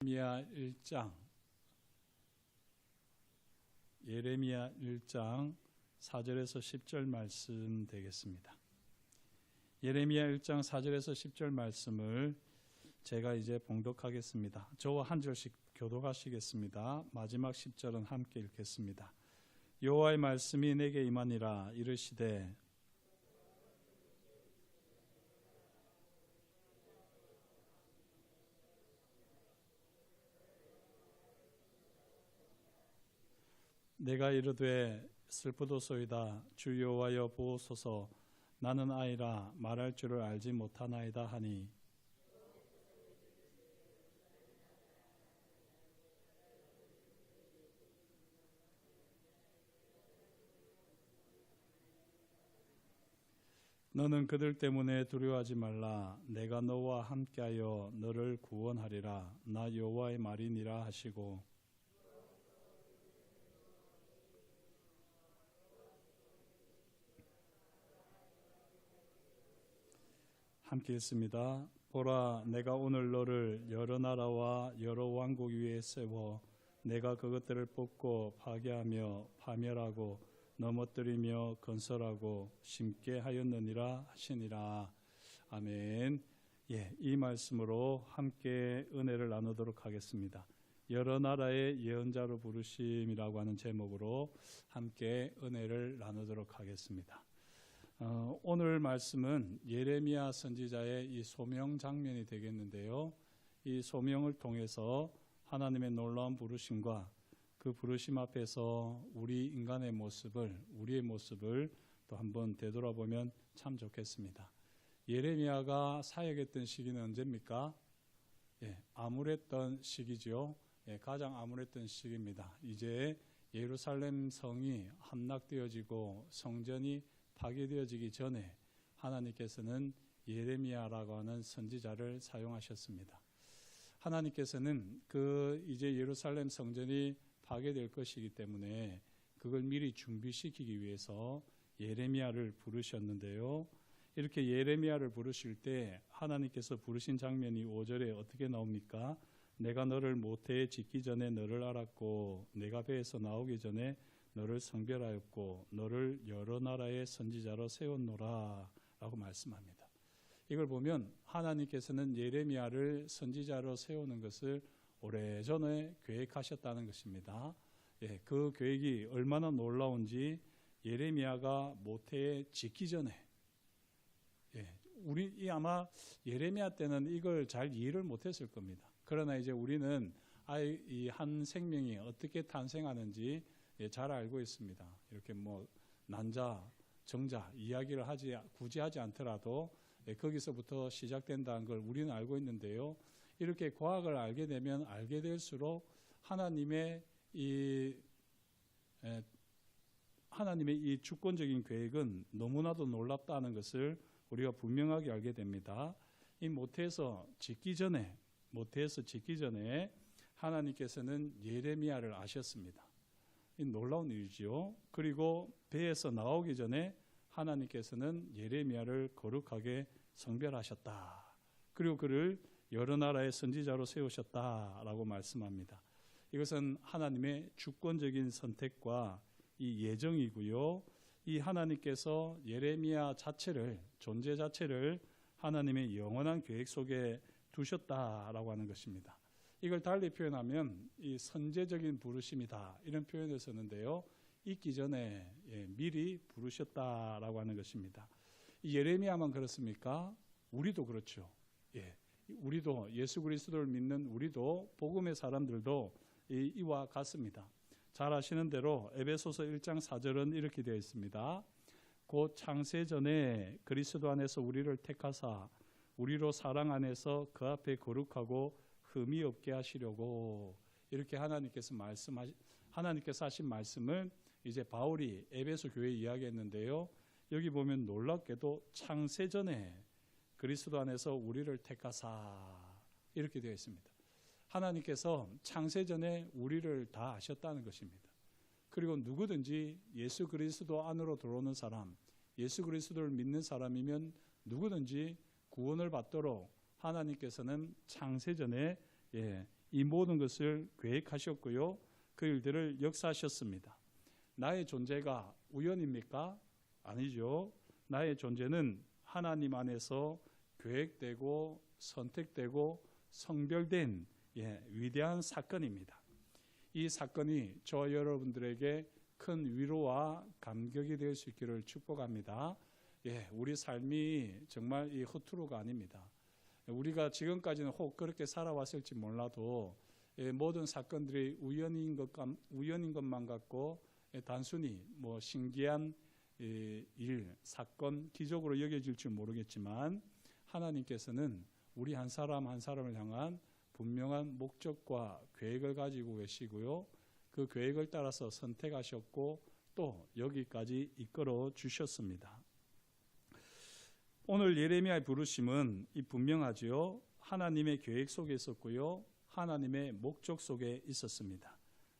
예레미야 1장 4절에서 10절 말씀 되겠습니다. 예레미야 1장 4절에서 10절 말씀을 제가 이제 봉독하겠습니다. 저와 한 절씩 교독하시겠습니다. 마지막 10절은 함께 읽겠습니다. 여호와의 말씀이 내게 임하니라. 이르시되 내가 이르되 슬프도소이다. 주 여호와여 보소서. 나는 아이라 말할 줄을 알지 못하나이다 하니 너는 그들 때문에 두려워하지 말라. 내가 너와 함께하여 너를 구원하리라. 나 여호와의 말이니라 하시고 함께 읽습니다. 보라, 내가 오늘 너를 여러 나라와 여러 왕국 위에 세워 내가 그것들을 뽑고 파괴하며 파멸하고 넘어뜨리며 건설하고 심게 하였느니라 하시니라. 아멘. 이 말씀으로 함께 은혜를 나누도록 하겠습니다. 여러 나라의 예언자로 부르심이라고 하는 제목으로 함께 은혜를 나누도록 하겠습니다. 오늘 말씀은 예레미야 선지자의 이 소명 장면이 되겠는데요. 이 소명을 통해서 하나님의 놀라운 부르심과 그 부르심 앞에서 우리의 모습을 또 한번 되돌아보면 참 좋겠습니다. 예레미야가 사역했던 시기는 언제입니까? 암울했던 시기죠. 가장 암울했던 시기입니다. 이제 예루살렘 성이 함락되어지고 성전이 파괴되어지기 전에 하나님께서는 예레미야라고 하는 선지자를 사용하셨습니다. 하나님께서는 이제 예루살렘 성전이 파괴될 것이기 때문에 그걸 미리 준비시키기 위해서 예레미야를 부르셨는데요. 이렇게 예레미야를 부르실 때 하나님께서 부르신 장면이 5절에 어떻게 나옵니까? 내가 너를 모태에 짓기 전에 너를 알았고 내가 배에서 나오기 전에 너를 성별하였고 너를 여러 나라의 선지자로 세웠노라 라고 말씀합니다. 이걸 보면 하나님께서는 예레미야를 선지자로 세우는 것을 오래전에 계획하셨다는 것입니다. 그 계획이 얼마나 놀라운지 예레미야가 모태에 짓기 전에 아마 예레미야 때는 이걸 잘 이해를 못했을 겁니다. 그러나 이제 우리는 이 한 생명이 어떻게 탄생하는지 잘 알고 있습니다. 이렇게 난자, 정자 이야기를 굳이 하지 않더라도 거기서부터 시작된다는 걸 우리는 알고 있는데요. 이렇게 과학을 알게 되면 알게 될수록 하나님의 이 주권적인 계획은 너무나도 놀랍다는 것을 우리가 분명하게 알게 됩니다. 이 모태에서 짓기 전에 하나님께서는 예레미야를 아셨습니다. 이 놀라운 일이죠. 그리고 배에서 나오기 전에 하나님께서는 예레미야를 거룩하게 성별하셨다. 그리고 그를 여러 나라의 선지자로 세우셨다라고 말씀합니다. 이것은 하나님의 주권적인 선택과 이 예정이고요. 이 하나님께서 예레미야 존재 자체를 하나님의 영원한 계획 속에 두셨다라고 하는 것입니다. 이걸 달리 표현하면 이 선제적인 부르심이다 이런 표현을 썼는데요. 있기 전에 미리 부르셨다라고 하는 것입니다. 예레미야만 그렇습니까? 우리도 그렇죠. 우리도 예수 그리스도를 믿는 우리도 복음의 사람들도 이와 같습니다. 잘 아시는 대로 에베소서 1장 4절은 이렇게 되어 있습니다. 곧 창세전에 그리스도 안에서 우리를 택하사 우리로 사랑 안에서 그 앞에 거룩하고 흠이 없게 하시려고 이렇게 하나님께서 하신 말씀을 이제 바울이 에베소 교회에 이야기했는데요. 여기 보면 놀랍게도 창세전에 그리스도 안에서 우리를 택하사 이렇게 되어 있습니다. 하나님께서 창세전에 우리를 다 아셨다는 것입니다. 그리고 누구든지 예수 그리스도 안으로 들어오는 사람, 예수 그리스도를 믿는 사람이면 누구든지 구원을 받도록 하나님께서는 창세전에 이 모든 것을 계획하셨고요. 그 일들을 역사하셨습니다. 나의 존재가 우연입니까? 아니죠. 나의 존재는 하나님 안에서 계획되고 선택되고 성별된 위대한 사건입니다. 이 사건이 저와 여러분들에게 큰 위로와 감격이 될 수 있기를 축복합니다. 우리 삶이 정말 이 허투루가 아닙니다. 우리가 지금까지는 혹 그렇게 살아왔을지 몰라도 모든 사건들이 우연인 것만 같고 단순히 뭐 신기한 일, 사건, 기적으로 여겨질 줄 모르겠지만 하나님께서는 우리 한 사람 한 사람을 향한 분명한 목적과 계획을 가지고 계시고요. 그 계획을 따라서 선택하셨고 또 여기까지 이끌어 주셨습니다. 오늘 예레미야의 부르심은 분명하지요. 하나님의 계획 속에 있었고요. 하나님의 목적 속에 있었습니다.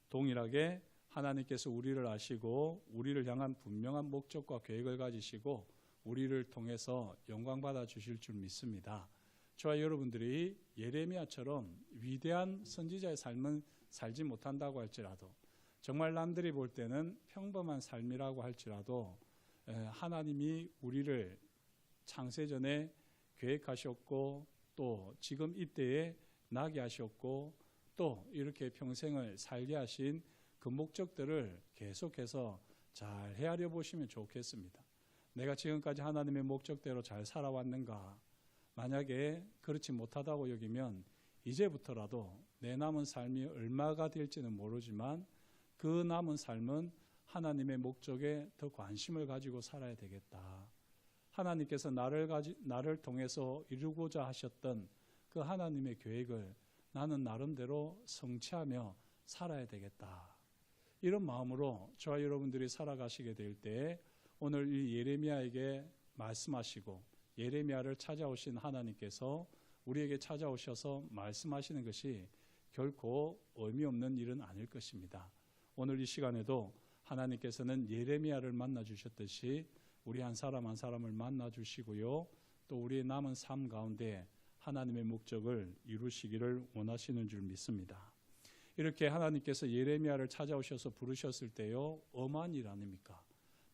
동일하게 하나님께서 우리를 아시고 우리를 향한 분명한 목적과 계획을 가지시고 우리를 통해서 영광 받아 주실 줄 믿습니다. 저와 여러분들이 예레미야처럼 위대한 선지자의 삶은 살지 못한다고 할지라도 정말 남들이 볼 때는 평범한 삶이라고 할지라도 하나님이 우리를 창세전에 계획하셨고 또 지금 이때에 나게 하셨고 또 이렇게 평생을 살게 하신 그 목적들을 계속해서 잘 헤아려 보시면 좋겠습니다. 내가 지금까지 하나님의 목적대로 잘 살아왔는가? 만약에 그렇지 못하다고 여기면 이제부터라도 내 남은 삶이 얼마가 될지는 모르지만 그 남은 삶은 하나님의 목적에 더 관심을 가지고 살아야 되겠다. 하나님께서 나를 통해서 이루고자 하셨던 그 하나님의 계획을 나는 나름대로 성취하며 살아야 되겠다. 이런 마음으로 저와 여러분들이 살아가시게 될 때 오늘 이 예레미야에게 말씀하시고 예레미야를 찾아오신 하나님께서 우리에게 찾아오셔서 말씀하시는 것이 결코 의미 없는 일은 아닐 것입니다. 오늘 이 시간에도 하나님께서는 예레미야를 만나 주셨듯이 우리 한 사람 한 사람을 만나 주시고요. 또 우리의 남은 삶 가운데 하나님의 목적을 이루시기를 원하시는 줄 믿습니다. 이렇게 하나님께서 예레미야를 찾아오셔서 부르셨을 때요. 엄한 일 아닙니까?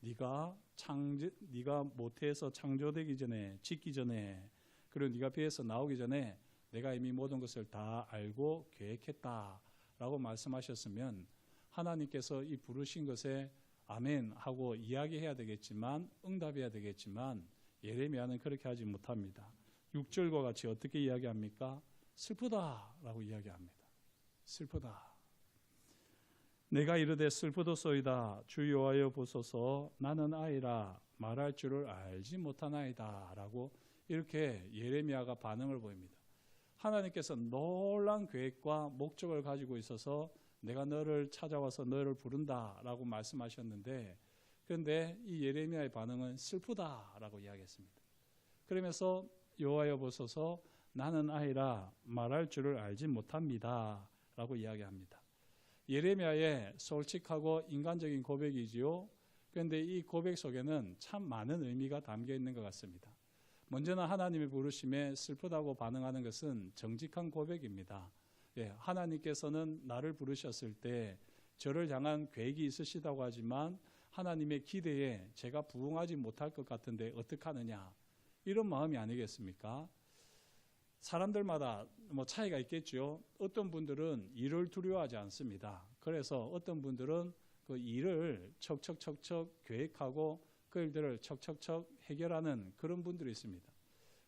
네가 모태에서 창조되기 전에 짓기 전에 그리고 네가 배에서 나오기 전에 내가 이미 모든 것을 다 알고 계획했다라고 말씀하셨으면 하나님께서 이 부르신 것에 아멘 하고 이야기해야 되겠지만 응답해야 되겠지만 예레미야는 그렇게 하지 못합니다. 6절과 같이 어떻게 이야기합니까? 슬프다라고 이야기합니다. 슬프다. 내가 이르되 슬프도소이다. 주 여호와여 보소서 나는 아이라 말할 줄을 알지 못하나이다 라고 이렇게 예레미야가 반응을 보입니다. 하나님께서 놀라운 계획과 목적을 가지고 있어서 내가 너를 찾아와서 너를 부른다라고 말씀하셨는데 그런데 이 예레미야의 반응은 슬프다라고 이야기했습니다. 그러면서 여호와여 보소서 나는 아이라 말할 줄을 알지 못합니다 라고 이야기합니다. 예레미야의 솔직하고 인간적인 고백이지요. 그런데 이 고백 속에는 참 많은 의미가 담겨 있는 것 같습니다. 먼저는 하나님의 부르심에 슬프다고 반응하는 것은 정직한 고백입니다. 하나님께서는 나를 부르셨을 때 저를 향한 계획이 있으시다고 하지만 하나님의 기대에 제가 부응하지 못할 것 같은데 어떡하느냐 이런 마음이 아니겠습니까? 사람들마다 차이가 있겠죠. 어떤 분들은 일을 두려워하지 않습니다. 그래서 어떤 분들은 그 일을 척척척척 계획하고 그 일들을 척척척 해결하는 그런 분들이 있습니다.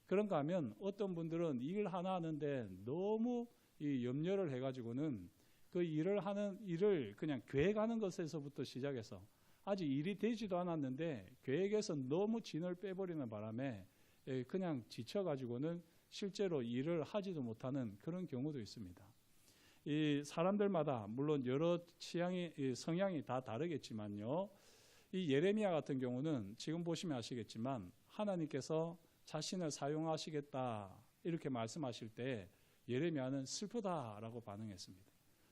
그런가 하면 어떤 분들은 일 하나 하는데 너무 이 염려를 해가지고는 그 일을 그냥 계획하는 것에서부터 시작해서 아직 일이 되지도 않았는데 계획에서 너무 진을 빼버리는 바람에 그냥 지쳐가지고는 실제로 일을 하지도 못하는 그런 경우도 있습니다. 이 사람들마다 물론 여러 성향이 다 다르겠지만요. 이 예레미야 같은 경우는 지금 보시면 아시겠지만 하나님께서 자신을 사용하시겠다 이렇게 말씀하실 때 예레미야는 슬프다라고 반응했습니다.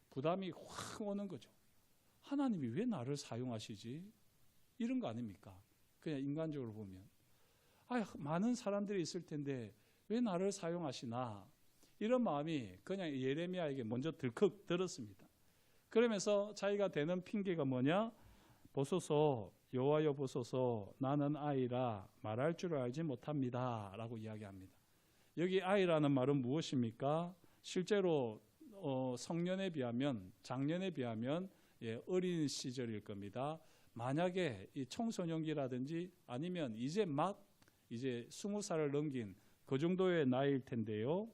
부담이 확 오는 거죠. 하나님이 왜 나를 사용하시지? 이런 거 아닙니까? 그냥 인간적으로 보면. 많은 사람들이 있을 텐데 왜 나를 사용하시나? 이런 마음이 그냥 예레미야에게 먼저 들컥 들었습니다. 그러면서 자기가 대는 핑계가 뭐냐? 보소서, 여호와여 보소서, 나는 아이라 말할 줄 알지 못합니다 라고 이야기합니다. 여기 아이라는 말은 무엇입니까? 실제로 성년에 비하면, 장년에 비하면 어린 시절일 겁니다. 만약에 이 청소년기라든지 아니면 이제 20살을 넘긴 그 정도의 나이일 텐데요.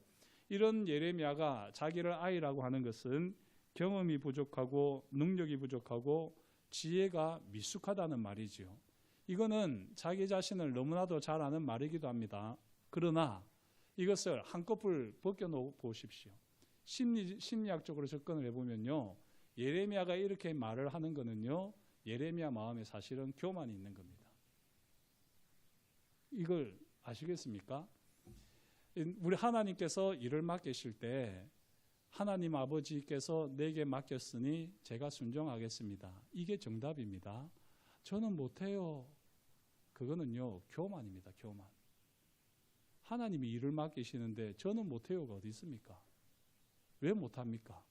이런 예레미야가 자기를 아이라고 하는 것은 경험이 부족하고 능력이 부족하고 지혜가 미숙하다는 말이지요. 이거는 자기 자신을 너무나도 잘 아는 말이기도 합니다. 그러나 이것을 한꺼풀 벗겨놓고 보십시오. 심리학적으로 접근을 해보면요, 예레미야가 이렇게 말을 하는 거는요, 예레미야 마음에 사실은 교만이 있는 겁니다. 이걸 아시겠습니까? 우리 하나님께서 일을 맡기실 때 하나님 아버지께서 내게 맡겼으니 제가 순종하겠습니다. 이게 정답입니다. 저는 못해요. 그거는요, 교만입니다. 교만. 하나님이 일을 맡기시는데 저는 못해요가 어디 있습니까? 왜 못합니까?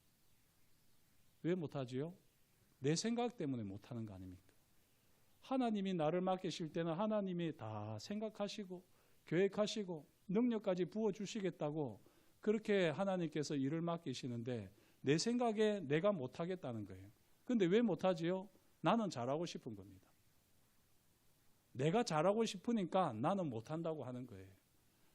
왜 못하지요? 내 생각 때문에 못하는 거 아닙니까? 하나님이 나를 맡기실 때는 하나님이 다 생각하시고 계획하시고 능력까지 부어주시겠다고 그렇게 하나님께서 일을 맡기시는데 내 생각에 내가 못하겠다는 거예요. 근데 왜 못하지요? 나는 잘하고 싶은 겁니다. 내가 잘하고 싶으니까 나는 못한다고 하는 거예요.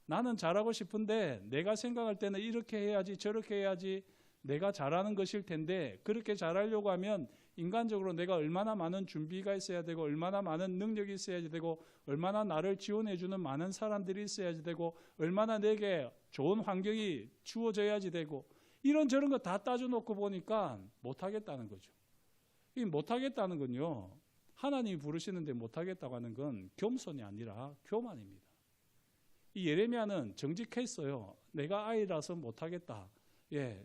나는 잘하고 싶은데 내가 생각할 때는 이렇게 해야지 저렇게 해야지 내가 잘하는 것일 텐데 그렇게 잘하려고 하면 인간적으로 내가 얼마나 많은 준비가 있어야 되고 얼마나 많은 능력이 있어야 되고 얼마나 나를 지원해 주는 많은 사람들이 있어야 되고 얼마나 내게 좋은 환경이 주어져야지 되고 이런저런 거 다 따져놓고 보니까 못하겠다는 거죠. 이 못하겠다는 건요, 하나님이 부르시는데 못하겠다고 하는 건 겸손이 아니라 교만입니다. 이 예레미야는 정직했어요. 내가 아이라서 못하겠다.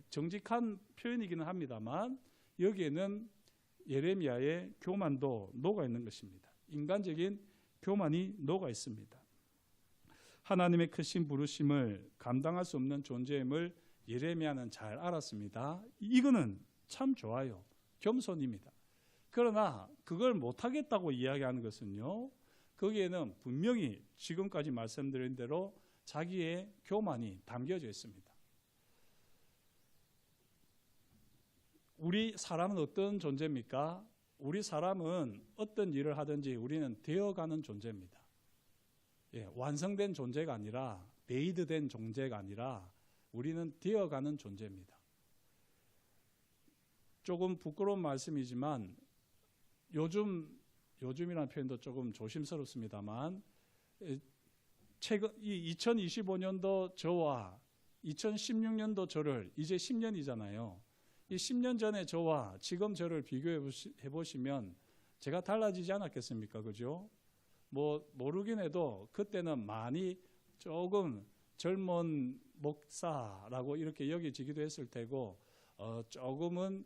정직한 표현이기는 합니다만 여기에는 예레미야의 교만도 녹아 있는 것입니다. 인간적인 교만이 녹아 있습니다. 하나님의 크신 부르심을 감당할 수 없는 존재임을 예레미야는 잘 알았습니다. 이거는 참 좋아요. 겸손입니다. 그러나 그걸 못하겠다고 이야기하는 것은요, 거기에는 분명히 지금까지 말씀드린 대로 자기의 교만이 담겨져 있습니다. 우리 사람은 어떤 존재입니까? 우리 사람은 어떤 일을 하든지 우리는 되어가는 존재입니다. 완성된 존재가 아니라 메이드된 존재가 아니라 우리는 되어가는 존재입니다. 조금 부끄러운 말씀이지만 요즘이라는 표현도 조금 조심스럽습니다만 최근 이 2025년도 저와 2016년도 저를 이제 10년이잖아요. 이 10년 전에 저와 지금 저를 비교해 보시면 제가 달라지지 않았겠습니까? 그죠? 모르긴 해도 그때는 많이 조금 젊은 목사라고 이렇게 여겨지기도 했을 테고 조금은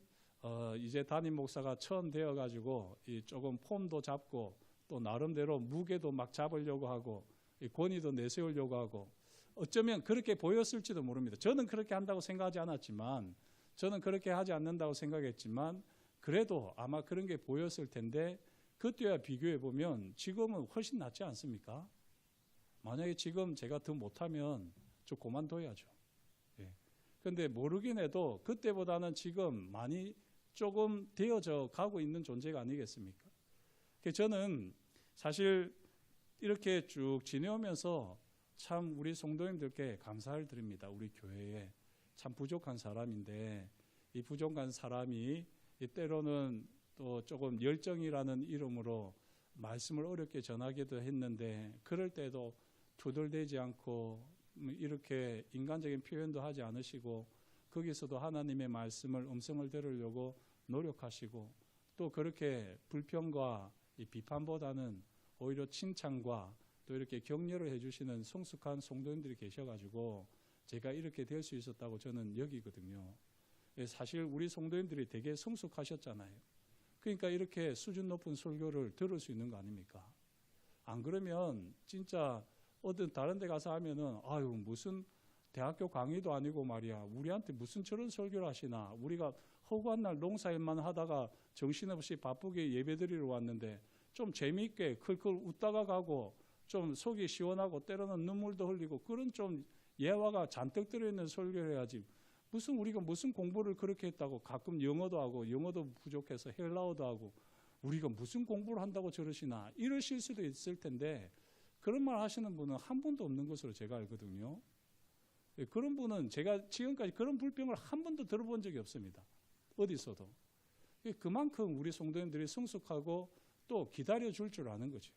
이제 담임 목사가 처음 되어가지고 조금 폼도 잡고 또 나름대로 무게도 막 잡으려고 하고 권위도 내세우려고 하고 어쩌면 그렇게 보였을지도 모릅니다. 저는 그렇게 한다고 생각하지 않았지만 저는 그렇게 하지 않는다고 생각했지만 그래도 아마 그런 게 보였을 텐데 그때와 비교해 보면 지금은 훨씬 낫지 않습니까? 만약에 지금 제가 더 못하면 저 그만둬야죠. 그런데 모르긴 해도 그때보다는 지금 많이 조금 되어져 가고 있는 존재가 아니겠습니까? 저는 사실 이렇게 쭉 지내오면서 참 우리 성도님들께 감사를 드립니다. 우리 교회에 참 부족한 사람인데 이 부족한 사람이 때로는 또 조금 열정이라는 이름으로 말씀을 어렵게 전하기도 했는데 그럴 때도 투덜대지 않고 이렇게 인간적인 표현도 하지 않으시고 거기서도 하나님의 말씀을 음성을 들으려고 노력하시고 또 그렇게 불평과 이 비판보다는 오히려 칭찬과 또 이렇게 격려를 해주시는 성숙한 성도님들이 계셔가지고 제가 이렇게 될 수 있었다고 저는 여기거든요. 사실 우리 성도님들이 되게 성숙하셨잖아요. 그러니까 이렇게 수준 높은 설교를 들을 수 있는 거 아닙니까? 안 그러면 진짜 어떤 다른 데 가서 하면은 아유 무슨 대학교 강의도 아니고 말이야. 우리한테 무슨 저런 설교를 하시나. 우리가 허구한 날 농사일만 하다가 정신없이 바쁘게 예배드리러 왔는데 좀 재미있게 클클 웃다가 가고 좀 속이 시원하고 때로는 눈물도 흘리고 그런 좀 예화가 잔뜩 들어있는 설교를 해야지. 우리가 무슨 공부를 그렇게 했다고. 가끔 영어도 하고 영어도 부족해서 헬라어도 하고 우리가 무슨 공부를 한다고 저러시나 이러실 수도 있을 텐데 그런 말 하시는 분은 한 분도 없는 것으로 제가 알거든요. 그런 분은 제가 지금까지 그런 불평을 한 번도 들어본 적이 없습니다. 어디서도. 그만큼 우리 성도님들이 성숙하고 또 기다려줄 줄 아는 거죠.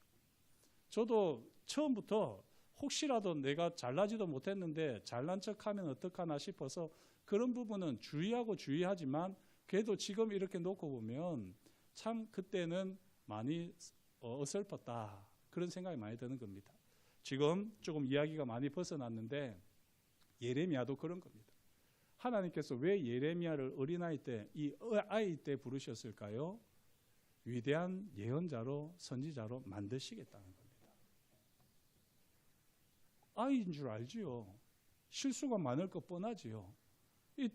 저도 처음부터 혹시라도 내가 잘나지도 못했는데 잘난 척하면 어떡하나 싶어서 그런 부분은 주의하지만 그래도 지금 이렇게 놓고 보면 참 그때는 많이 어설펐다. 그런 생각이 많이 드는 겁니다. 지금 조금 이야기가 많이 벗어났는데 예레미야도 그런 겁니다. 하나님께서 왜 예레미야를 어린아이 때, 이 아이 때 부르셨을까요? 위대한 예언자로 선지자로 만드시겠다는 겁니다. 아이인 줄 알지요. 실수가 많을 것 뻔하지요.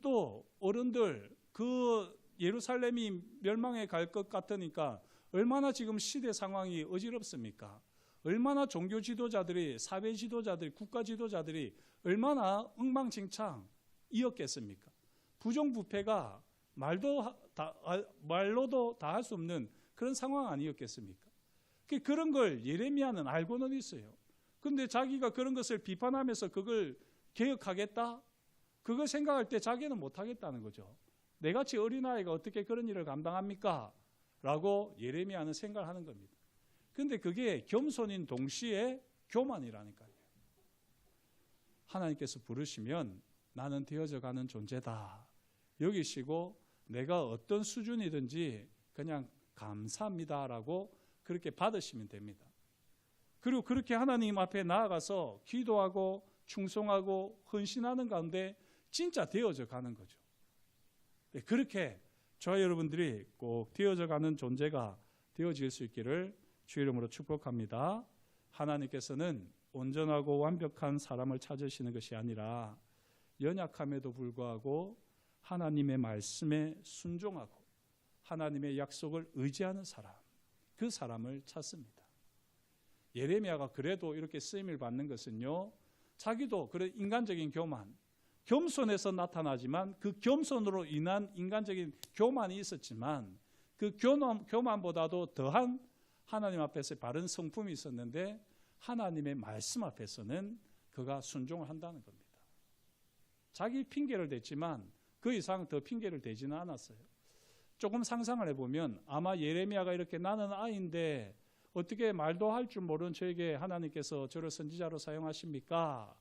또 어른들 그 예루살렘이 멸망해 갈 것 같으니까 얼마나 지금 시대 상황이 어지럽습니까? 얼마나 종교 지도자들이, 사회 지도자들이, 국가 지도자들이 얼마나 엉망진창이었겠습니까? 부정부패가 말로도 다 할 수 없는 그런 상황 아니었겠습니까? 그런 걸 예레미야는 알고는 있어요. 그런데 자기가 그런 것을 비판하면서 그걸 개혁하겠다? 그걸 생각할 때 자기는 못하겠다는 거죠. 내같이 어린아이가 어떻게 그런 일을 감당합니까? 라고 예레미야는 생각을 하는 겁니다. 그런데 그게 겸손인 동시에 교만이라니까요. 하나님께서 부르시면 나는 되어져 가는 존재다 여기시고 내가 어떤 수준이든지 그냥 감사합니다라고 그렇게 받으시면 됩니다. 그리고 그렇게 하나님 앞에 나아가서 기도하고 충성하고 헌신하는 가운데 진짜 되어져 가는 거죠. 그렇게 저와 여러분들이 꼭 되어져 가는 존재가 되어질 수 있기를 주 이름으로 축복합니다. 하나님께서는 온전하고 완벽한 사람을 찾으시는 것이 아니라 연약함에도 불구하고 하나님의 말씀에 순종하고 하나님의 약속을 의지하는 사람, 그 사람을 찾습니다. 예레미야가 그래도 이렇게 쓰임을 받는 것은요, 자기도 그런 인간적인 교만, 겸손해서 나타나지만 그 겸손으로 인한 인간적인 교만이 있었지만 그 교만보다도 더한 하나님 앞에서 바른 성품이 있었는데 하나님의 말씀 앞에서는 그가 순종을 한다는 겁니다. 자기 핑계를 댔지만 그 이상 더 핑계를 대지는 않았어요. 조금 상상을 해보면 아마 예레미야가 이렇게 나는 아이인데 어떻게 말도 할 줄 모르는 저에게 하나님께서 저를 선지자로 사용하십니까?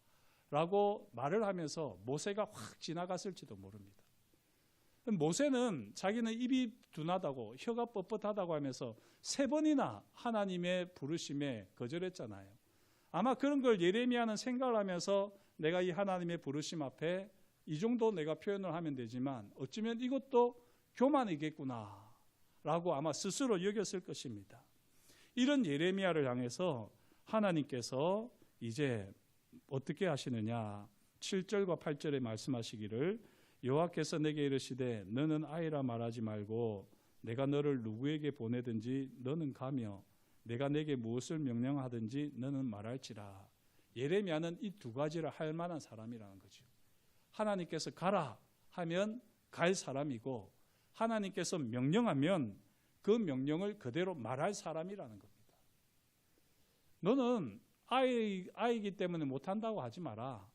라고 말을 하면서 모세가 확 지나갔을지도 모릅니다. 모세는 자기는 입이 둔하다고 혀가 뻣뻣하다고 하면서 3번이나 하나님의 부르심에 거절했잖아요. 아마 그런 걸 예레미야는 생각을 하면서 내가 이 하나님의 부르심 앞에 이 정도 내가 표현을 하면 되지만 어쩌면 이것도 교만이겠구나 라고 아마 스스로 여겼을 것입니다. 이런 예레미야를 향해서 하나님께서 이제 어떻게 하시느냐, 7절과 8절에 말씀하시기를 여호와께서 내게 이르시되 너는 아이라 말하지 말고 내가 너를 누구에게 보내든지 너는 가며 내가 내게 무엇을 명령하든지 너는 말할지라. 예레미야는 이 두 가지를 할 만한 사람이라는 거죠. 하나님께서 가라 하면 갈 사람이고 하나님께서 명령하면 그 명령을 그대로 말할 사람이라는 겁니다. 너는 아이이기 때문에 못한다고 하지 마라.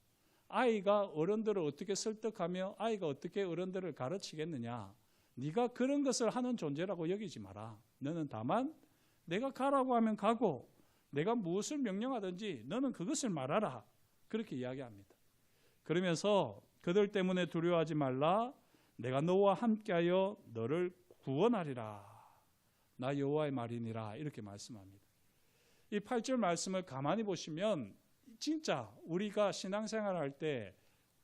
아이가 어른들을 어떻게 설득하며 아이가 어떻게 어른들을 가르치겠느냐. 네가 그런 것을 하는 존재라고 여기지 마라. 너는 다만 내가 가라고 하면 가고 내가 무엇을 명령하든지 너는 그것을 말하라. 그렇게 이야기합니다. 그러면서 그들 때문에 두려워하지 말라. 내가 너와 함께하여 너를 구원하리라. 나 여호와의 말이니라. 이렇게 말씀합니다. 이 8절 말씀을 가만히 보시면 진짜 우리가 신앙생활을 할 때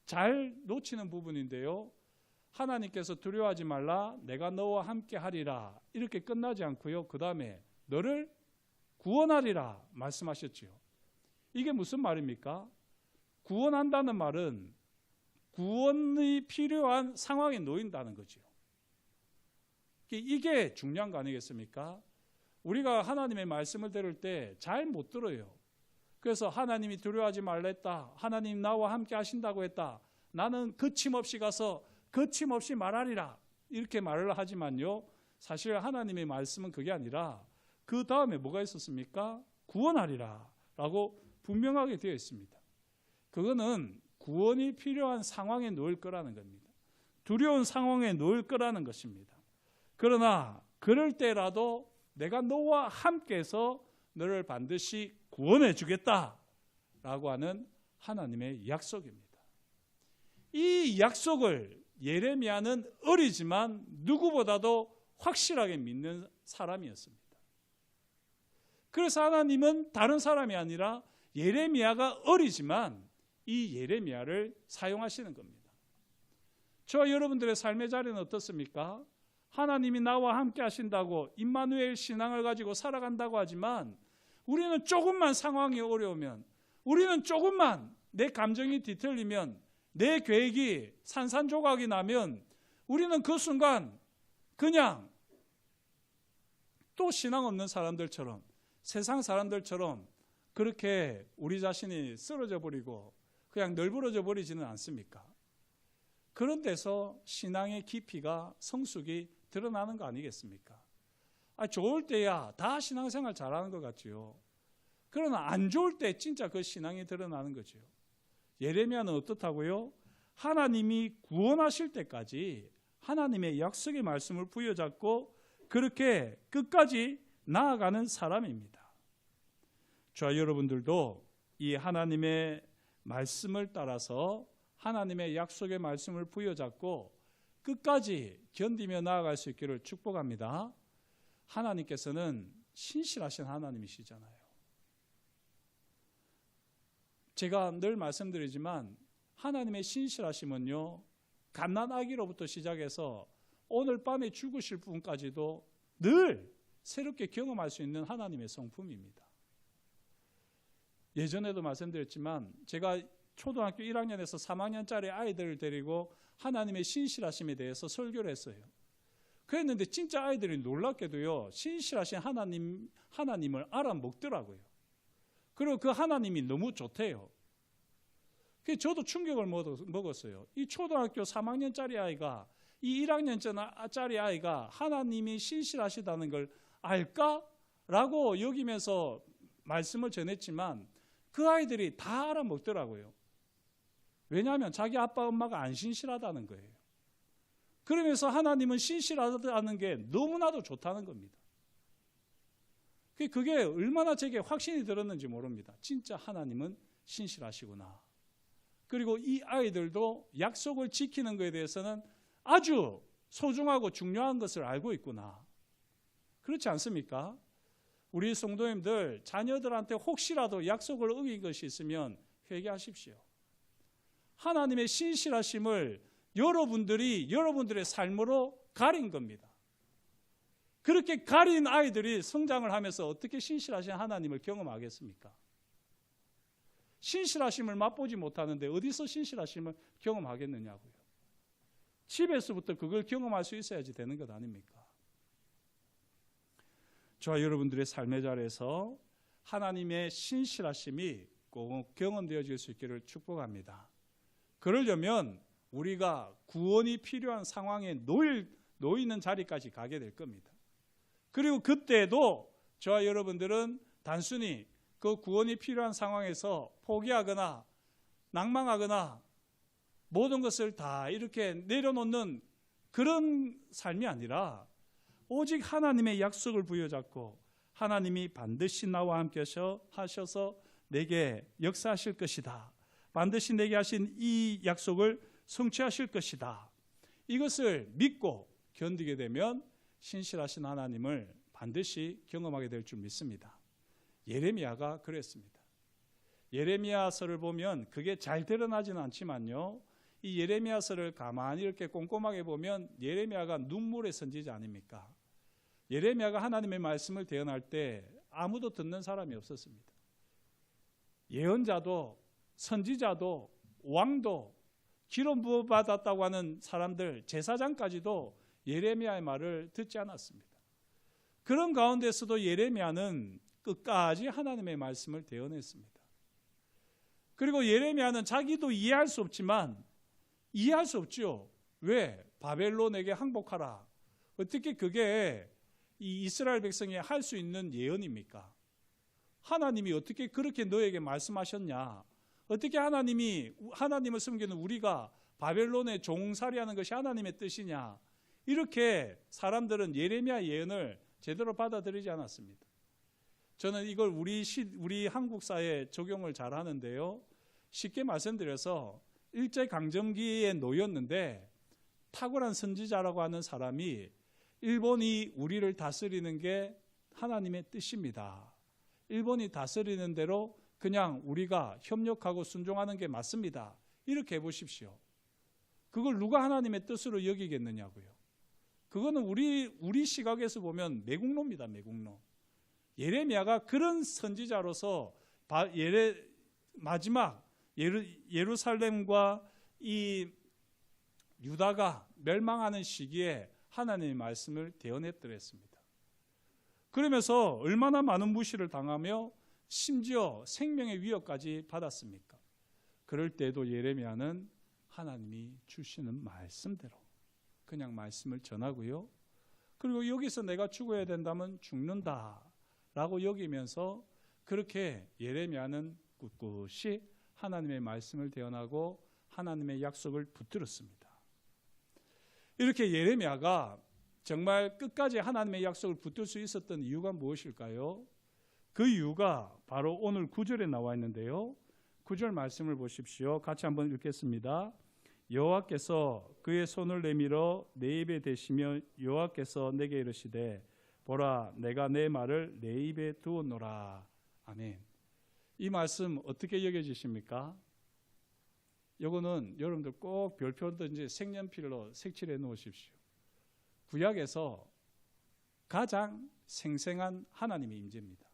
잘 놓치는 부분인데요. 하나님께서 두려워하지 말라. 내가 너와 함께 하리라. 이렇게 끝나지 않고요. 그 다음에 너를 구원하리라 말씀하셨지요. 이게 무슨 말입니까? 구원한다는 말은 구원이 필요한 상황에 놓인다는 거죠. 이게 중요한 거 아니겠습니까? 우리가 하나님의 말씀을 들을 때 잘 못 들어요. 그래서 하나님이 두려워하지 말랬다. 하나님 나와 함께 하신다고 했다. 나는 거침없이 가서 거침없이 말하리라. 이렇게 말을 하지만요. 사실 하나님의 말씀은 그게 아니라 그 다음에 뭐가 있었습니까? 구원하리라 라고 분명하게 되어 있습니다. 그거는 구원이 필요한 상황에 놓일 거라는 겁니다. 두려운 상황에 놓일 거라는 것입니다. 그러나 그럴 때라도 내가 너와 함께해서 너를 반드시 구원해 주겠다라고 하는 하나님의 약속입니다. 이 약속을 예레미야는 어리지만 누구보다도 확실하게 믿는 사람이었습니다. 그래서 하나님은 다른 사람이 아니라 예레미야가 어리지만 이 예레미야를 사용하시는 겁니다. 저와 여러분들의 삶의 자리는 어떻습니까? 하나님이 나와 함께 하신다고 임마누엘 신앙을 가지고 살아간다고 하지만 우리는 조금만 상황이 어려우면, 우리는 조금만 내 감정이 뒤틀리면, 내 계획이 산산조각이 나면 우리는 그 순간 그냥 또 신앙 없는 사람들처럼, 세상 사람들처럼 그렇게 우리 자신이 쓰러져 버리고 그냥 널브러져 버리지는 않습니까? 그런 데서 신앙의 깊이가, 성숙이 드러나는 거 아니겠습니까? 좋을 때야 다 신앙생활 잘하는 것 같지요. 그러나 안 좋을 때 진짜 그 신앙이 드러나는 거죠. 예레미야는 어떻다고요? 하나님이 구원하실 때까지 하나님의 약속의 말씀을 부여잡고 그렇게 끝까지 나아가는 사람입니다. 저와 여러분들도 이 하나님의 말씀을 따라서 하나님의 약속의 말씀을 부여잡고 끝까지 견디며 나아갈 수 있기를 축복합니다. 하나님께서는 신실하신 하나님이시잖아요. 제가 늘 말씀드리지만 하나님의 신실하심은요, 갓난아기로부터 시작해서 오늘 밤에 죽으실 분까지도 늘 새롭게 경험할 수 있는 하나님의 성품입니다. 예전에도 말씀드렸지만 제가 초등학교 1학년에서 3학년짜리 아이들을 데리고 하나님의 신실하심에 대해서 설교를 했어요. 그랬는데 진짜 아이들이 놀랍게도요, 신실하신 하나님을 알아먹더라고요. 그리고 그 하나님이 너무 좋대요. 저도 충격을 먹었어요. 이 초등학교 3학년짜리 아이가, 이 1학년짜리 아이가 하나님이 신실하시다는 걸 알까? 라고 여기면서 말씀을 전했지만 그 아이들이 다 알아먹더라고요. 왜냐하면 자기 아빠 엄마가 안 신실하다는 거예요. 그러면서 하나님은 신실하다는 게 너무나도 좋다는 겁니다. 그게 얼마나 제게 확신이 들었는지 모릅니다. 진짜 하나님은 신실하시구나. 그리고 이 아이들도 약속을 지키는 것에 대해서는 아주 소중하고 중요한 것을 알고 있구나. 그렇지 않습니까? 우리 성도님들 자녀들한테 혹시라도 약속을 어긴 것이 있으면 회개하십시오. 하나님의 신실하심을 여러분들이 여러분들의 삶으로 가린 겁니다. 그렇게 가린 아이들이 성장을 하면서 어떻게 신실하신 하나님을 경험하겠습니까? 신실하심을 맛보지 못하는데 어디서 신실하심을 경험하겠느냐고요. 집에서부터 그걸 경험할 수 있어야지 되는 것 아닙니까? 저와 여러분들의 삶의 자리에서 하나님의 신실하심이 꼭 경험되어질 수 있기를 축복합니다. 그러려면 우리가 구원이 필요한 상황에 놓이는 자리까지 가게 될 겁니다. 그리고 그때도 저와 여러분들은 단순히 그 구원이 필요한 상황에서 포기하거나 낭망하거나 모든 것을 다 이렇게 내려놓는 그런 삶이 아니라 오직 하나님의 약속을 부여잡고 하나님이 반드시 나와 함께 하셔서 내게 역사하실 것이다. 반드시 내게 하신 이 약속을 성취하실 것이다. 이것을 믿고 견디게 되면 신실하신 하나님을 반드시 경험하게 될 줄 믿습니다. 예레미야가 그랬습니다. 예레미야서를 보면 그게 잘 드러나지는 않지만요, 이 예레미야서를 가만히 이렇게 꼼꼼하게 보면 예레미야가 눈물의 선지자 아닙니까? 예레미야가 하나님의 말씀을 대언할 때 아무도 듣는 사람이 없었습니다. 예언자도 선지자도 왕도 기름 부어받았다고 하는 사람들, 제사장까지도 예레미야의 말을 듣지 않았습니다. 그런 가운데서도 예레미야는 끝까지 하나님의 말씀을 대언했습니다. 그리고 예레미야는 자기도 이해할 수 없지만 이해할 수 없죠. 왜? 바벨론에게 항복하라. 어떻게 그게 이 이스라엘 백성이 할 수 있는 예언입니까? 하나님이 어떻게 그렇게 너에게 말씀하셨냐? 어떻게 하나님을 섬기는 우리가 바벨론의 종살이하는 것이 하나님의 뜻이냐? 이렇게 사람들은 예레미야 예언을 제대로 받아들이지 않았습니다. 저는 이걸 우리 한국 사회에 적용을 잘 하는데요. 쉽게 말씀드려서 일제강점기에 놓였는데 탁월한 선지자라고 하는 사람이 일본이 우리를 다스리는 게 하나님의 뜻입니다. 일본이 다스리는 대로 그냥 우리가 협력하고 순종하는 게 맞습니다. 이렇게 해보십시오. 그걸 누가 하나님의 뜻으로 여기겠느냐고요. 그거는 우리 시각에서 보면 매국노입니다. 매국노. 예레미야가 그런 선지자로서 마지막 예루살렘과 이 유다가 멸망하는 시기에 하나님의 말씀을 대언했더랬습니다. 그러면서 얼마나 많은 무시를 당하며 심지어 생명의 위협까지 받았습니까? 그럴 때도 예레미야는 하나님이 주시는 말씀대로 그냥 말씀을 전하고요. 그리고 여기서 내가 죽어야 된다면 죽는다라고 여기면서 그렇게 예레미야는 꿋꿋이 하나님의 말씀을 대언하고 하나님의 약속을 붙들었습니다. 이렇게 예레미야가 정말 끝까지 하나님의 약속을 붙들 수 있었던 이유가 무엇일까요? 그 이유가 바로 오늘 9절에 나와 있는데요. 9절 말씀을 보십시오. 같이 한번 읽겠습니다. 여호와께서 그의 손을 내밀어 내 입에 대시며 여호와께서 내게 이르시되 보라 내가 내 말을 내 입에 두었노라. 아멘. 이 말씀 어떻게 여겨지십니까? 이거는 여러분들 꼭 별표든지 색연필로 색칠해 놓으십시오. 구약에서 가장 생생한 하나님의 임재입니다.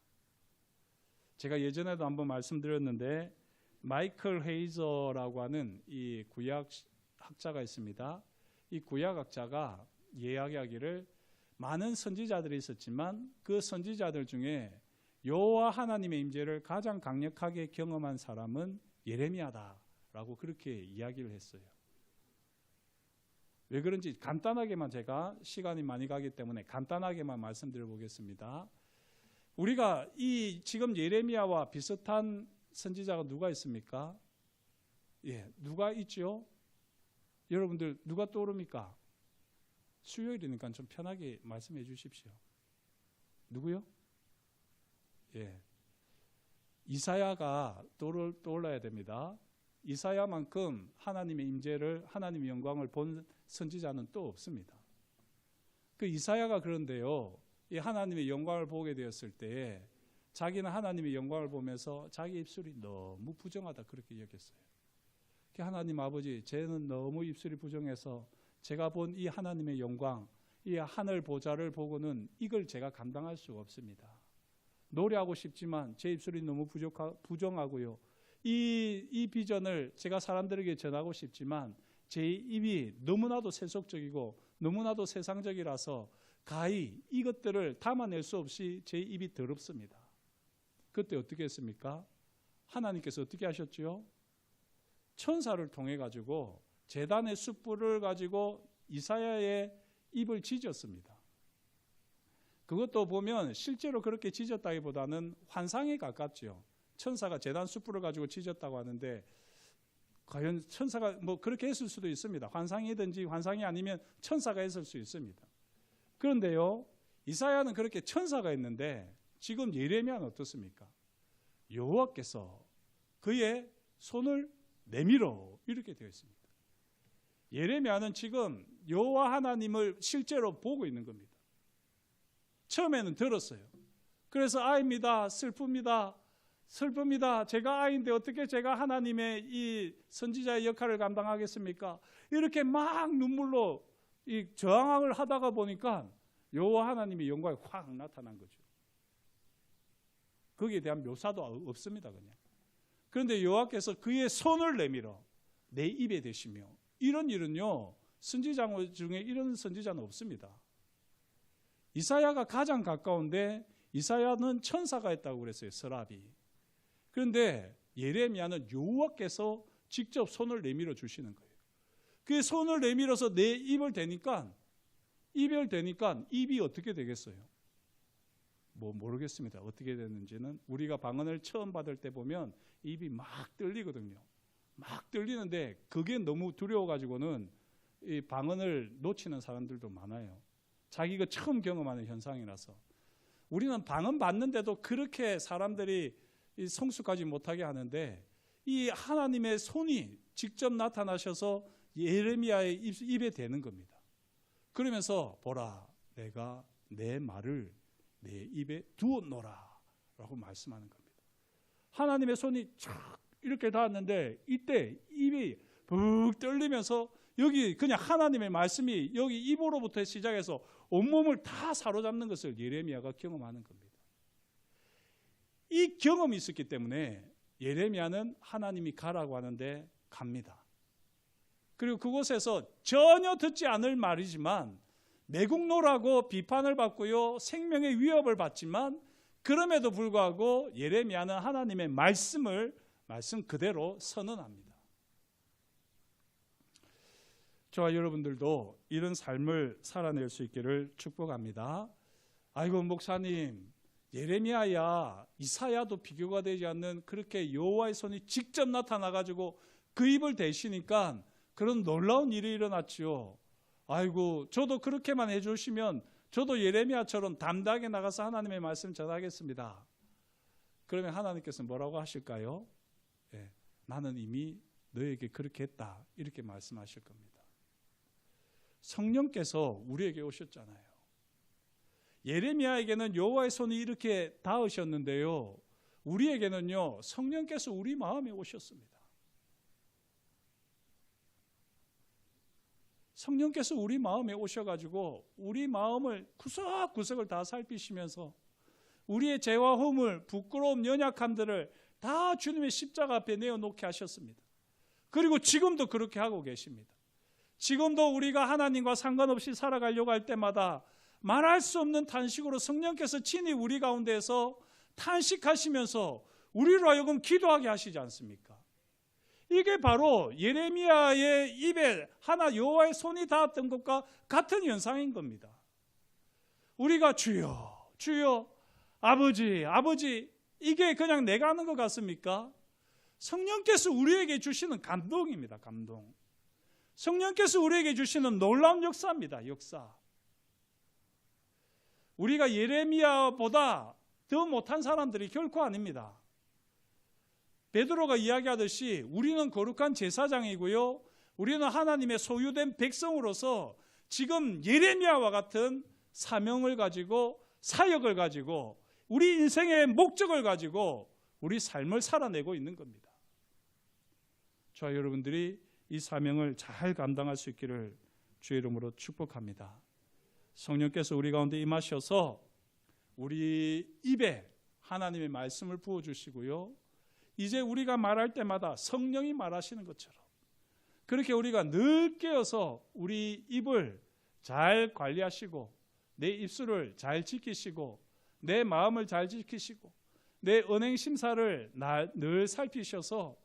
제가 예전에도 한번 말씀드렸는데 마이클 헤이저라고 하는 이 구약 학자가 있습니다. 이 구약학자가 이야기하기를 많은 선지자들이 있었지만 그 선지자들 중에 여호와 하나님의 임재를 가장 강력하게 경험한 사람은 예레미야다라고 그렇게 이야기를 했어요. 왜 그런지 간단하게만 제가 시간이 많이 가기 때문에 간단하게만 말씀드려 보겠습니다. 우리가 이 지금 예레미야와 비슷한 선지자가 누가 있습니까? 예, 누가 있죠? 여러분들 누가 떠오릅니까? 수요일이니까 좀 편하게 말씀해 주십시오. 누구요? 예, 이사야가 떠올라야 됩니다. 이사야만큼 하나님의 임재를 하나님의 영광을 본 선지자는 또 없습니다. 그 이사야가 그런데요. 이 하나님의 영광을 보게 되었을 때 자기는 하나님의 영광을 보면서 자기 입술이 너무 부정하다 그렇게 여겼어요. 하나님 아버지, 쟤는 너무 입술이 부정해서 제가 본 이 하나님의 영광, 이 하늘 보좌를 보고는 이걸 제가 감당할 수가 없습니다. 노래하고 싶지만 제 입술이 너무 부정하고요. 이 비전을 제가 사람들에게 전하고 싶지만 제 입이 너무나도 세속적이고 너무나도 세상적이라서 가히 이것들을 담아낼 수 없이 제 입이 더럽습니다. 그때 어떻게 했습니까? 하나님께서 어떻게 하셨지요? 천사를 통해 가지고 제단의 숯불을 가지고 이사야의 입을 지졌습니다. 그것도 보면 실제로 그렇게 지졌다기보다는 환상에 가깝죠. 천사가 제단 숯불을 가지고 지졌다고 하는데 과연 천사가 뭐 그렇게 했을 수도 있습니다. 환상이든지 환상이 아니면 천사가 했을 수 있습니다. 그런데요, 이사야는 그렇게 천사가 있는데 지금 예레미야는 어떻습니까? 여호와께서 그의 손을 내밀어 이렇게 되어 있습니다. 예레미야는 지금 여호와 하나님을 실제로 보고 있는 겁니다. 처음에는 들었어요. 그래서 아입니다. 슬픕니다. 제가 아이인데 어떻게 제가 하나님의 이 선지자의 역할을 감당하겠습니까? 이렇게 막 눈물로 이 저항을 하다가 보니까 여호와 하나님의 영광이 확 나타난 거죠. 거기에 대한 묘사도 없습니다. 그냥 그런데 여호와께서 그의 손을 내밀어 내 입에 대시며. 이런 일은요, 선지자 중에 이런 선지자는 없습니다. 이사야가 가장 가까운데 이사야는 천사가 있다고 그랬어요. 서랍이. 그런데 예레미야는 여호와께서 직접 손을 내밀어 주시는 거예요. 그 손을 내밀어서 내 입을 대니까 입이 어떻게 되겠어요? 뭐 모르겠습니다. 어떻게 됐는지는. 우리가 방언을 처음 받을 때 보면 입이 막 떨리거든요. 막 떨리는데 그게 너무 두려워가지고는 이 방언을 놓치는 사람들도 많아요. 자기가 처음 경험하는 현상이라서. 우리는 방언 받는데도 그렇게 사람들이 성숙하지 못하게 하는데, 이 하나님의 손이 직접 나타나셔서 예레미야의 입에 대는 겁니다. 그러면서 보라, 내가 내 말을 내 입에 두었노라 라고 말씀하는 겁니다. 하나님의 손이 쫙 이렇게 닿았는데 이때 입이 푹 떨리면서 여기 그냥 하나님의 말씀이 여기 입으로부터 시작해서 온몸을 다 사로잡는 것을 예레미야가 경험하는 겁니다. 이 경험이 있었기 때문에 예레미야는 하나님이 가라고 하는데 갑니다. 그리고 그곳에서 전혀 듣지 않을 말이지만 매국노라고 비판을 받고요, 생명의 위협을 받지만 그럼에도 불구하고 예레미야는 하나님의 말씀 그대로 선언합니다. 저와 여러분들도 이런 삶을 살아낼 수 있기를 축복합니다. 아이고 목사님, 예레미야야 이사야도 비교가 되지 않는 그렇게 여호와의 손이 직접 나타나가지고 그 입을 대시니까 그런 놀라운 일이 일어났지요. 아이고 저도 그렇게만 해주시면 저도 예레미야처럼 담대하게 나가서 하나님의 말씀 전하겠습니다. 그러면 하나님께서 뭐라고 하실까요? 나는 이미 너에게 그렇게 했다, 이렇게 말씀하실 겁니다. 성령께서 우리에게 오셨잖아요. 예레미야에게는 여호와의 손이 이렇게 닿으셨는데요, 우리에게는요 성령께서 우리 마음에 오셨습니다. 성령께서 우리 마음에 오셔가지고 우리 마음을 구석구석을 다 살피시면서 우리의 죄와 허물, 부끄러움, 연약함들을 다 주님의 십자가 앞에 내어놓게 하셨습니다. 그리고 지금도 그렇게 하고 계십니다. 지금도 우리가 하나님과 상관없이 살아가려고 할 때마다 말할 수 없는 탄식으로 성령께서 친히 우리 가운데에서 탄식하시면서 우리로 하여금 기도하게 하시지 않습니까? 이게 바로 예레미야의 입에 하나 여호와의 손이 닿았던 것과 같은 현상인 겁니다. 우리가 주여, 주여, 아버지, 아버지, 이게 그냥 내가 하는 것 같습니까? 성령께서 우리에게 주시는 감동입니다. 감동. 성령께서 우리에게 주시는 놀라운 역사입니다. 역사. 우리가 예레미야보다 더 못한 사람들이 결코 아닙니다. 베드로가 이야기하듯이 우리는 거룩한 제사장이고요, 우리는 하나님의 소유된 백성으로서 지금 예레미야와 같은 사명을 가지고, 사역을 가지고, 우리 인생의 목적을 가지고 우리 삶을 살아내고 있는 겁니다. 저와 여러분들이 이 사명을 잘 감당할 수 있기를 주의 이름으로 축복합니다. 성령께서 우리 가운데 임하셔서 우리 입에 하나님의 말씀을 부어주시고요, 이제 우리가 말할 때마다 성령이 말하시는 것처럼 그렇게 우리가 늘 깨어서 우리 입을 잘 관리하시고 내 입술을 잘 지키시고 내 마음을 잘 지키시고 내 언행 심사를 늘 살피셔서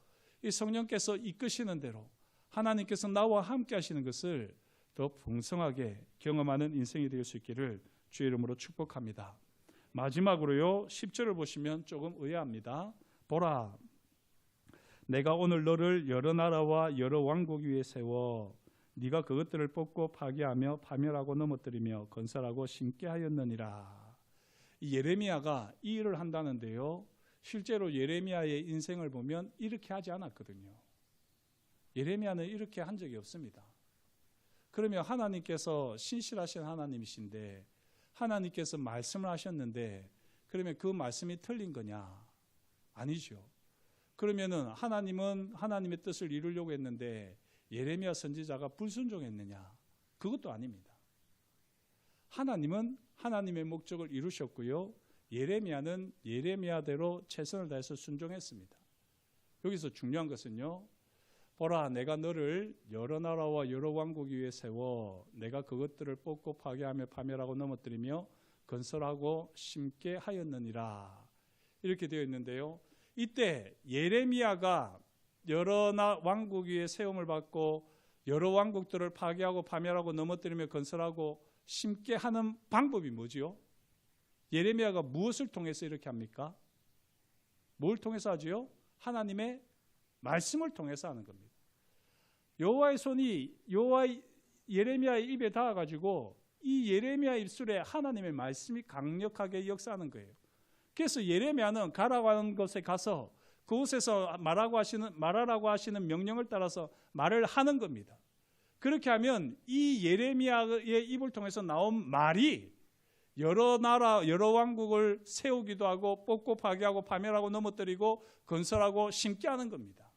이 성령께서 이끄시는 대로 하나님께서 나와 함께 하시는 것을 더 풍성하게 경험하는 인생이 될 수 있기를 주의 이름으로 축복합니다. 마지막으로요, 10절을 보시면 조금 의아합니다. 보라, 내가 오늘 너를 여러 나라와 여러 왕국 위에 세워 네가 그것들을 뽑고 파괴하며 파멸하고 넘어뜨리며 건설하고 심게 하였느니라. 이 예레미야가 이 일을 한다는데요, 실제로 예레미야의 인생을 보면 이렇게 하지 않았거든요. 예레미야는 이렇게 한 적이 없습니다. 그러면 하나님께서 신실하신 하나님이신데, 하나님께서 말씀을 하셨는데 그러면 그 말씀이 틀린 거냐? 아니죠. 그러면은 하나님은 하나님의 뜻을 이루려고 했는데 예레미야 선지자가 불순종했느냐? 그것도 아닙니다. 하나님은 하나님의 목적을 이루셨고요, 예레미야는 예레미야대로 최선을 다해서 순종했습니다. 여기서 중요한 것은요, 보라, 내가 너를 여러 나라와 여러 왕국 위에 세워 내가 그것들을 뽑고 파괴하며 파멸하고 넘어뜨리며 건설하고 심게 하였느니라. 이렇게 되어 있는데요, 이때 예레미야가 여러 왕국 위에 세움을 받고 여러 왕국들을 파괴하고 파멸하고 넘어뜨리며 건설하고 심게 하는 방법이 뭐지요? 예레미야가 무엇을 통해서 이렇게 합니까? 뭘 통해서 하지요? 하나님의 말씀을 통해서 하는 겁니다. 여호와의 손이 예레미야의 입에 닿아가지고 이 예레미야 입술에 하나님의 말씀이 강력하게 역사하는 거예요. 그래서 예레미야는 가라고 하는 곳에 가서 그곳에서 말하라고 하시는 명령을 따라서 말을 하는 겁니다. 그렇게 하면 이 예레미야의 입을 통해서 나온 말이 여러 나라, 여러 왕국을 세우기도 하고 뽑고 파괴하고 파멸하고 넘어뜨리고 건설하고 심게 하는 겁니다.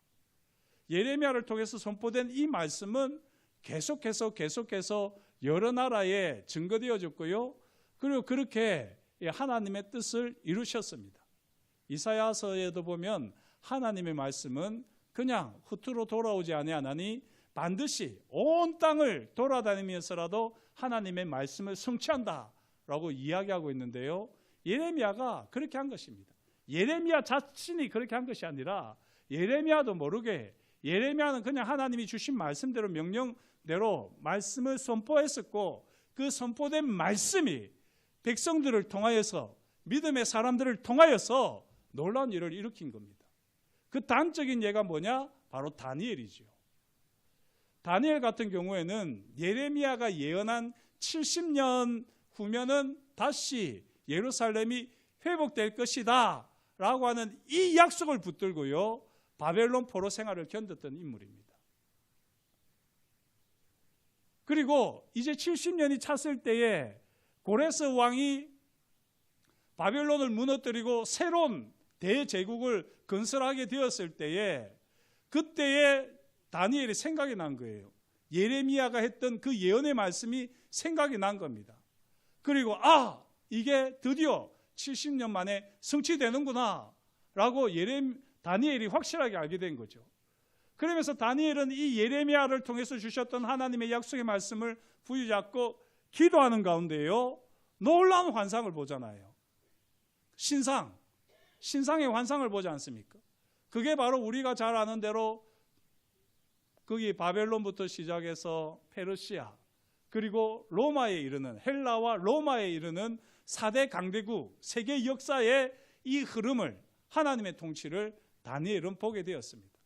예레미야를 통해서 선포된 이 말씀은 계속해서 여러 나라에 증거되어졌고요. 그리고 그렇게 하나님의 뜻을 이루셨습니다. 이사야서에도 보면 하나님의 말씀은 그냥 흩으로 돌아오지 아니하나니 반드시 온 땅을 돌아다니면서라도 하나님의 말씀을 성취한다라고 이야기하고 있는데요, 예레미야가 그렇게 한 것입니다. 예레미야 자신이 그렇게 한 것이 아니라 예레미야도 모르게 예레미야는 그냥 하나님이 주신 말씀대로 명령대로 말씀을 선포했었고, 그 선포된 말씀이 백성들을 통하여서, 믿음의 사람들을 통하여서 놀라운 일을 일으킨 겁니다. 그 단적인 예가 뭐냐? 바로 다니엘이죠. 다니엘 같은 경우에는 예레미야가 예언한 70년 후면은 다시 예루살렘이 회복될 것이다 라고 하는 이 약속을 붙들고요, 바벨론 포로 생활을 견뎠던 인물입니다. 그리고 이제 70년이 찼을 때에 고레스 왕이 바벨론을 무너뜨리고 새로운 대제국을 건설하게 되었을 때에, 그때에 다니엘이 생각이 난 거예요. 예레미야가 했던 그 예언의 말씀이 생각이 난 겁니다. 그리고 이게 드디어 70년 만에 성취되는구나 라고 다니엘이 확실하게 알게 된 거죠. 그러면서 다니엘은 이 예레미야를 통해서 주셨던 하나님의 약속의 말씀을 부여잡고 기도하는 가운데요, 놀라운 환상을 보잖아요. 신상의 환상을 보지 않습니까? 그게 바로 우리가 잘 아는 대로 거기 바벨론부터 시작해서 페르시아, 그리고 로마에 이르는, 헬라와 로마에 이르는 4대 강대국 세계 역사의 이 흐름을, 하나님의 통치를 다니엘은 보게 되었습니다.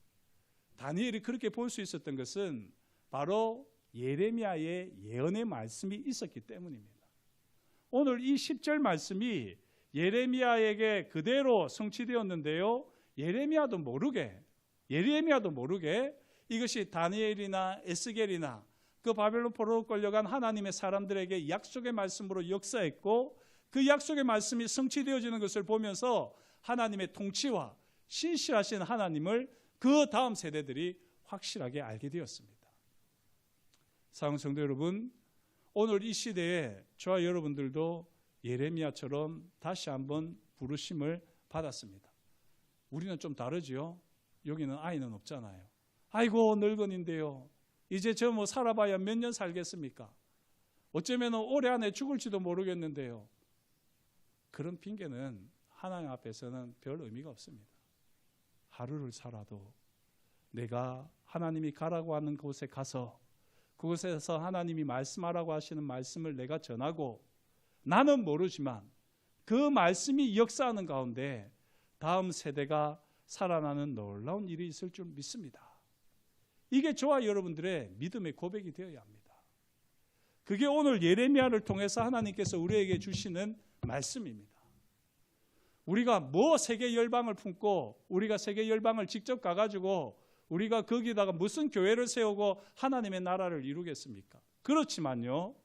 다니엘이 그렇게 볼 수 있었던 것은 바로 예레미야의 예언의 말씀이 있었기 때문입니다. 오늘 이 10절 말씀이 예레미야에게 그대로 성취되었는데요, 예레미야도 모르게 이것이 다니엘이나 에스겔이나 그 바벨론 포로로 끌려간 하나님의 사람들에게 약속의 말씀으로 역사했고, 그 약속의 말씀이 성취되어지는 것을 보면서 하나님의 통치와 신실하신 하나님을 그 다음 세대들이 확실하게 알게 되었습니다. 사랑하는 성도 여러분, 오늘 이 시대에 저와 여러분들도 예레미야처럼 다시 한번 부르심을 받았습니다. 우리는 좀 다르지요. 여기는 아이는 없잖아요. 아이고 늙은인데요, 이제 저 살아봐야 몇 년 살겠습니까? 어쩌면 올해 안에 죽을지도 모르겠는데요. 그런 핑계는 하나님 앞에서는 별 의미가 없습니다. 하루를 살아도 내가 하나님이 가라고 하는 곳에 가서 그곳에서 하나님이 말씀하라고 하시는 말씀을 내가 전하고, 나는 모르지만 그 말씀이 역사하는 가운데 다음 세대가 살아나는 놀라운 일이 있을 줄 믿습니다. 이게 저와 여러분들의 믿음의 고백이 되어야 합니다. 그게 오늘 예레미야를 통해서 하나님께서 우리에게 주시는 말씀입니다. 우리가 세계 열방을 품고 우리가 세계 열방을 직접 가가지고 우리가 거기다가 무슨 교회를 세우고 하나님의 나라를 이루겠습니까? 그렇지만요,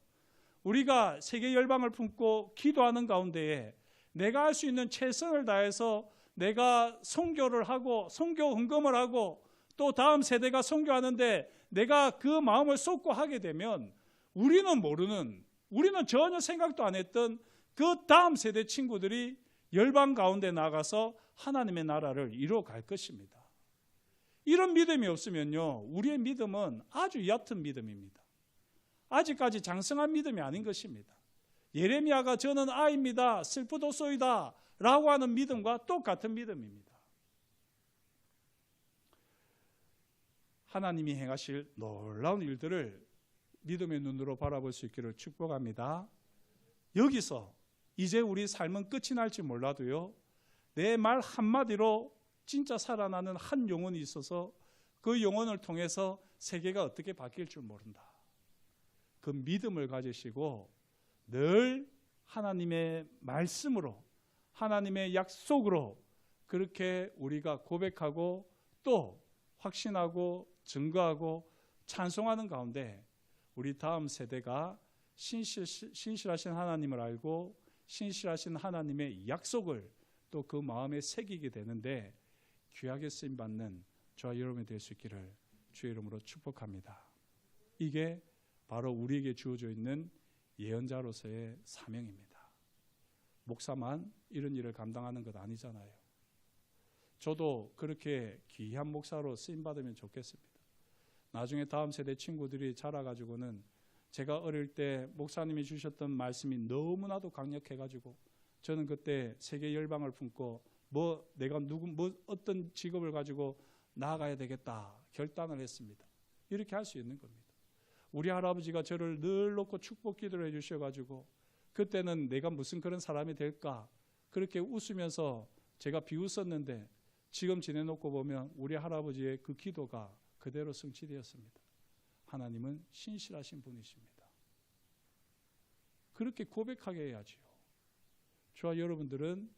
우리가 세계 열방을 품고 기도하는 가운데에 내가 할 수 있는 최선을 다해서 내가 선교를 하고 선교 헌금을 하고 또 다음 세대가 선교하는데 내가 그 마음을 쏟고 하게 되면 우리는 전혀 생각도 안 했던 그 다음 세대 친구들이 열방 가운데 나가서 하나님의 나라를 이루어갈 것입니다. 이런 믿음이 없으면요, 우리의 믿음은 아주 얕은 믿음입니다. 아직까지 장성한 믿음이 아닌 것입니다. 예레미야가 저는 아입니다, 슬프도소이다 라고 하는 믿음과 똑같은 믿음입니다. 하나님이 행하실 놀라운 일들을 믿음의 눈으로 바라볼 수 있기를 축복합니다. 여기서 이제 우리 삶은 끝이 날지 몰라도요, 내 말 한마디로 진짜 살아나는 한 영혼이 있어서 그 영혼을 통해서 세계가 어떻게 바뀔 줄 모른다. 그 믿음을 가지시고 늘 하나님의 말씀으로, 하나님의 약속으로 그렇게 우리가 고백하고 또 확신하고 증거하고 찬송하는 가운데 우리 다음 세대가 신실하신 하나님을 알고 신실하신 하나님의 약속을 또 그 마음에 새기게 되는데 귀하게 쓰임받는 저와 여러분이 될 수 있기를 주의 이름으로 축복합니다. 이게 바로 우리에게 주어져 있는 예언자로서의 사명입니다. 목사만 이런 일을 감당하는 것 아니잖아요. 저도 그렇게 귀한 목사로 쓰임받으면 좋겠습니다. 나중에 다음 세대 친구들이 자라가지고는 제가 어릴 때 목사님이 주셨던 말씀이 너무나도 강력해가지고 저는 그때 세계 열방을 품고 내가 어떤 직업을 가지고 나아가야 되겠다 결단을 했습니다. 이렇게 할 수 있는 겁니다. 우리 할아버지가 저를 늘 놓고 축복 기도를 해주셔가지고 그때는 내가 무슨 그런 사람이 될까 그렇게 웃으면서 제가 비웃었는데 지금 지내놓고 보면 우리 할아버지의 그 기도가 그대로 성취되었습니다. 하나님은 신실하신 분이십니다. 그렇게 고백하게 해야지요. 저와 여러분들은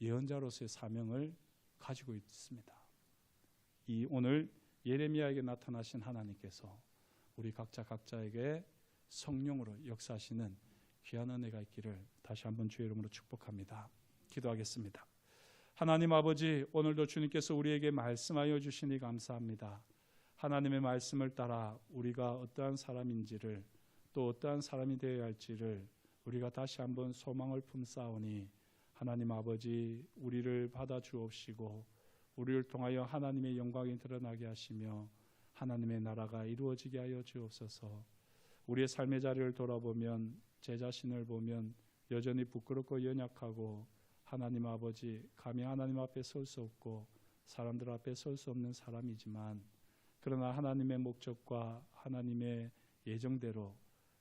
예언자로서의 사명을 가지고 있습니다. 이 오늘 예레미야에게 나타나신 하나님께서 우리 각자에게 성령으로 역사하시는 귀한 은혜가 있기를 다시 한번 주의 이름으로 축복합니다. 기도하겠습니다. 하나님 아버지, 오늘도 주님께서 우리에게 말씀하여 주시니 감사합니다. 하나님의 말씀을 따라 우리가 어떠한 사람인지를 또 어떠한 사람이 되어야 할지를 우리가 다시 한번 소망을 품사오니 하나님 아버지, 우리를 받아 주옵시고 우리를 통하여 하나님의 영광이 드러나게 하시며 하나님의 나라가 이루어지게 하여 주옵소서. 우리의 삶의 자리를 돌아보면 제 자신을 보면 여전히 부끄럽고 연약하고 하나님 아버지, 감히 하나님 앞에 설 수 없고 사람들 앞에 설 수 없는 사람이지만 그러나 하나님의 목적과 하나님의 예정대로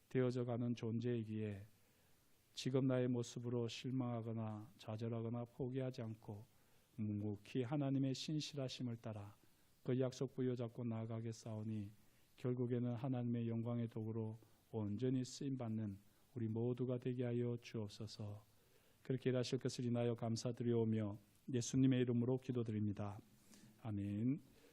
되어져 가는 존재이기에 지금 나의 모습으로 실망하거나 좌절하거나 포기하지 않고 묵묵히 하나님의 신실하심을 따라 그 약속 부여잡고 나아가겠사오니 결국에는 하나님의 영광의 도구로 온전히 쓰임받는 우리 모두가 되게 하여 주옵소서. 그렇게 일하실 것을 인하여 감사드리오며 예수님의 이름으로 기도드립니다. 아멘.